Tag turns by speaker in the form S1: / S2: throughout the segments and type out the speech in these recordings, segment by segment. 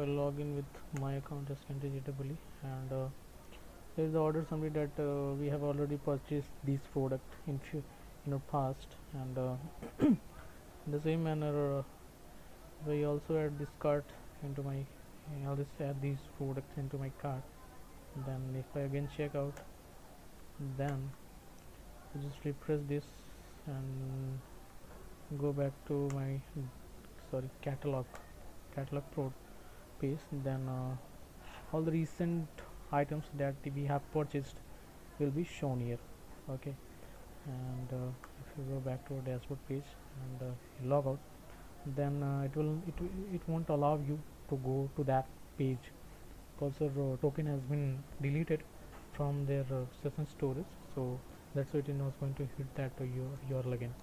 S1: will log in with my account as KenjiJW, and there is the order summary that we have already purchased these product in our past, and in the same manner we also add this cart into my I'll just add these products into my cart. Then if I again check out, then I just refresh this and go back to my catalog pro page. Then all the recent items that we have purchased will be shown here. Okay, and if you go back to our dashboard page and log out, then it won't allow you to go to that page because your token has been deleted from their session storage. So that's why it is not going to hit that URL again.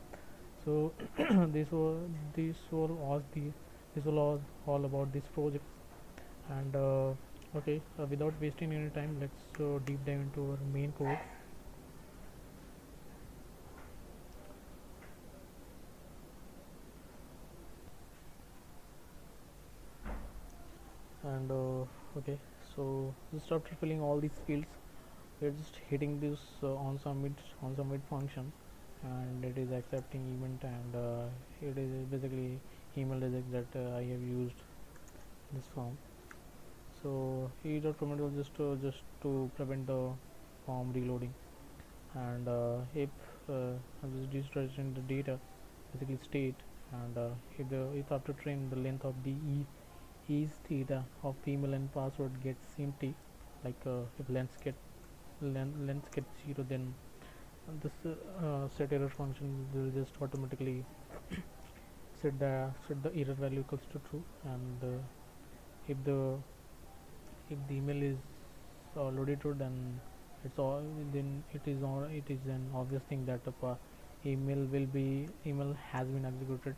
S1: So this was all about this project. And okay, without wasting any time, let's deep dive into our main code. And okay, so just after filling all these fields, we're just hitting this on submit function, and it is accepting event, and it is basically email regex that I have used this form. So e.permit will just to prevent the form reloading, and if I'm just registering the data, basically state, and if after train the length of the is theta of email and password gets empty, like if length gets 0, then this set error function will just automatically set the error value equals to true. And if the if the email is already true, then it is an obvious thing that the email has been executed.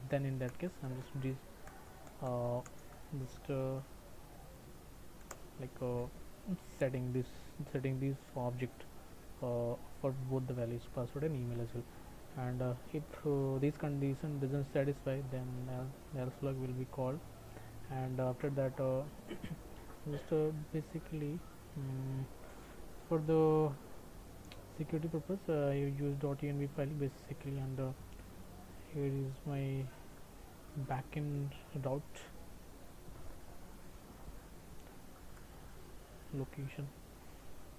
S1: Then in that case, I'm uh, just like setting this object for both the values, password and email as well. And if this condition doesn't satisfy, then else log will be called. And after that, just basically, for the security purpose, I use .env file basically, and here is my backend route location,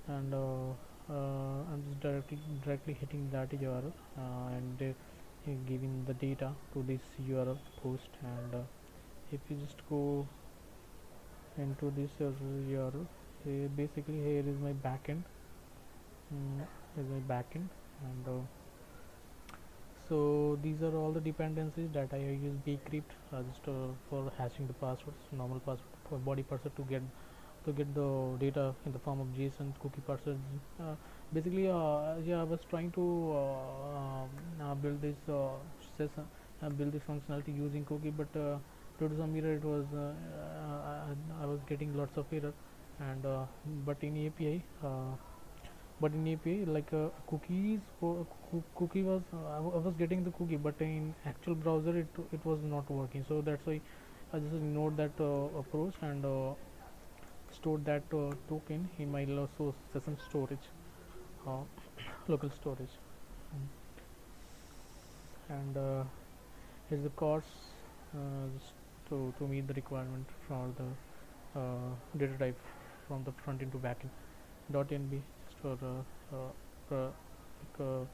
S1: and I'm just directly hitting that URL, and giving the data to this URL post. And if you just go into this URL, basically here is my backend. And so these are all the dependencies that I use bcrypt just for hashing the passwords, normal password for body password to get the data in the form of JSON cookie parsers. Basically, yeah, I was trying to build this session, build this functionality using cookie, but due to some error, it was I was getting lots of error. And but in API. Like cookies for cookie was I was getting the cookie, but in actual browser it was not working. So that's why I just ignored that approach, and stored that token in my session storage, uh, local storage. And here's the course, just to meet the requirement for the data type from the front end to back end. .nb just for like,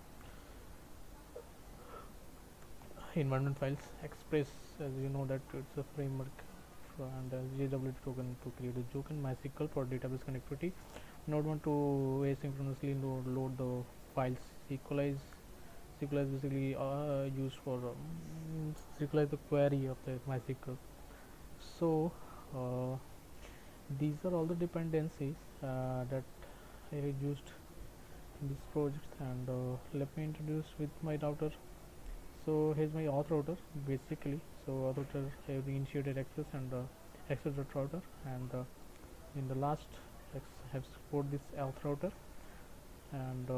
S1: environment files. Express, as you know, that it's a framework, and JWT token to create a token. MySQL for database connectivity. Not want to asynchronously load the files. SQL is basically used for SQL is the query of the MySQL. So these are all the dependencies that I have used in this project. And let me introduce with my router. So here's my auth router basically. So auth router have the initiated access and access router, and in the last have support this auth router. And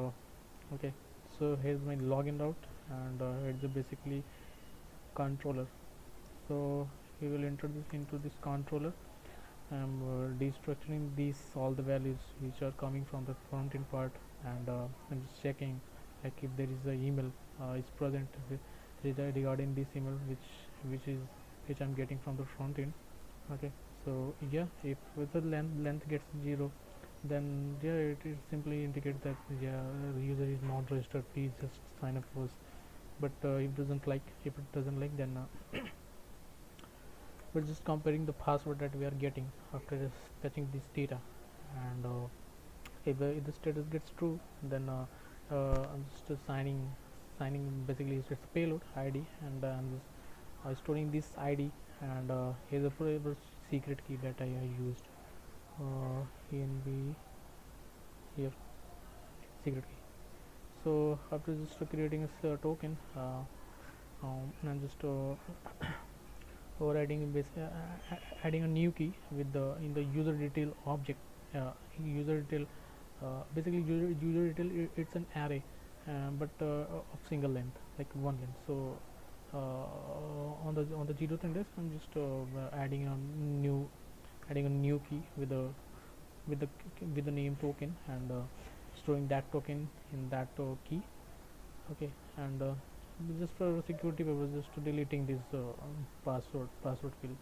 S1: okay, so here's my login route, and it's basically controller. So we will enter this into this controller. I'm destructuring these all the values which are coming from the front end part, and I'm just checking like if there is a email is present regarding this email which I'm getting from the front end. Okay, so yeah, if the length gets 0, then yeah, it simply indicates that yeah, the user is not registered, please just sign up first. But if it doesn't like, then we're just comparing the password that we are getting after fetching this data. And if the status gets true, then I'm just signing basically it's a payload ID, and I'm just storing this ID. And here's a forever secret key that I used, env here, secret key. So after just creating a token, I'm just overriding adding a new key with the in the user detail object. User detail basically user detail, it's an array, but of single length, like one length. So on the 0th index, I'm just adding a new key with the with the with the name token, and storing that token in that key. Okay, and just for security purposes, just deleting this password field.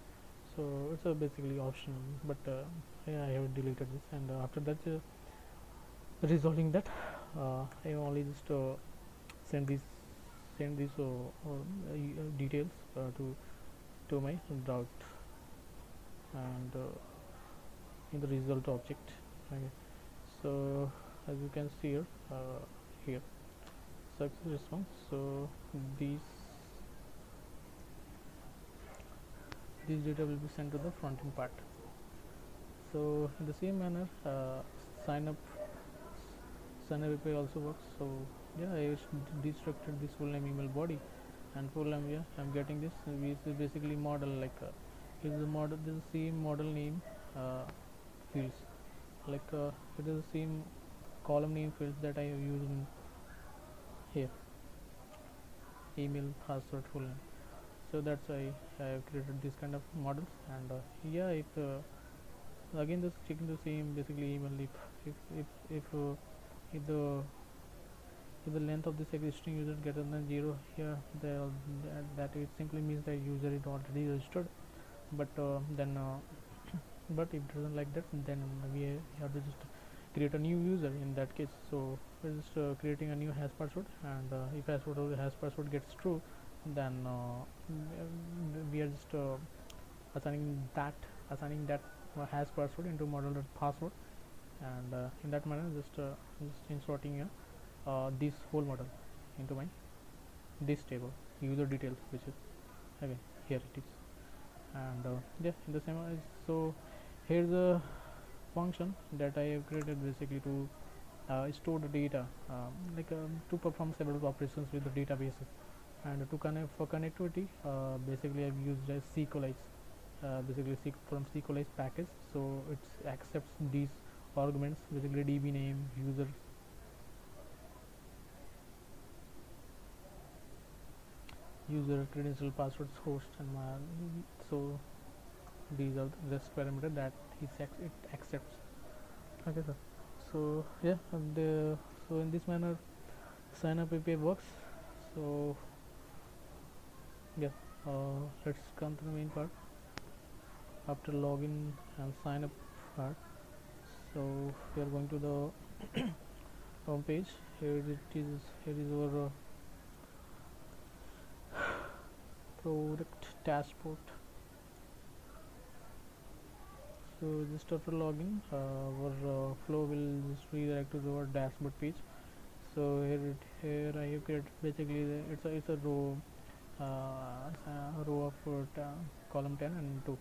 S1: So it's basically optional, but yeah, I have deleted this. And after that, resolving that, I only just send these details to my route, and in the result object. Okay. So as you can see here, here success response. So these data will be sent to the front end part. So in the same manner, sign up API also works. So yeah, I destructured this full name email body, and full name, yeah, I'm getting this. This is basically model, like is the model, this is the same model name fields, like it is the same column name fields that I have used in here, email, password, full name. So that's why I have created this kind of models. And yeah, if again just checking the same basically email, if the if the length of this existing user greater than 0, here that it simply means that user is already registered. But then but if it doesn't like that, then we have to just create a new user in that case. So we're just creating a new hash password, and if hash password gets true, then we are just assigning that hash password into model.password. And in that manner, just inserting this whole model into my this table, user details, which is again here it is. And yeah, in the same way, so here's a function that I have created basically to store the data, to perform several operations with the databases. And to connect for connectivity, basically I've used a SQLize, from SQLize package. So it accepts these arguments, basically db name, user credential, passwords, host, and so these are the rest parameter that it accepts. Okay, sir. So yeah, so in this manner, sign up API works. So yeah, let's come to the main part after login and sign up part. So we are going to the home page. Here is our product dashboard. So just after login, our flow will just redirect to our dashboard page. So here I have created basically it's a row, row of column 10 and 2.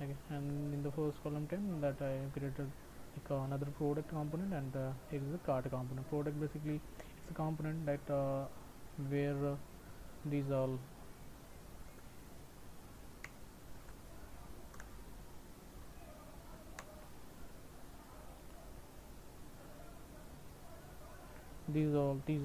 S1: Okay, and in the first column 10, that I have created like another product component, and here is a cart component. Product basically it's a component that where these all these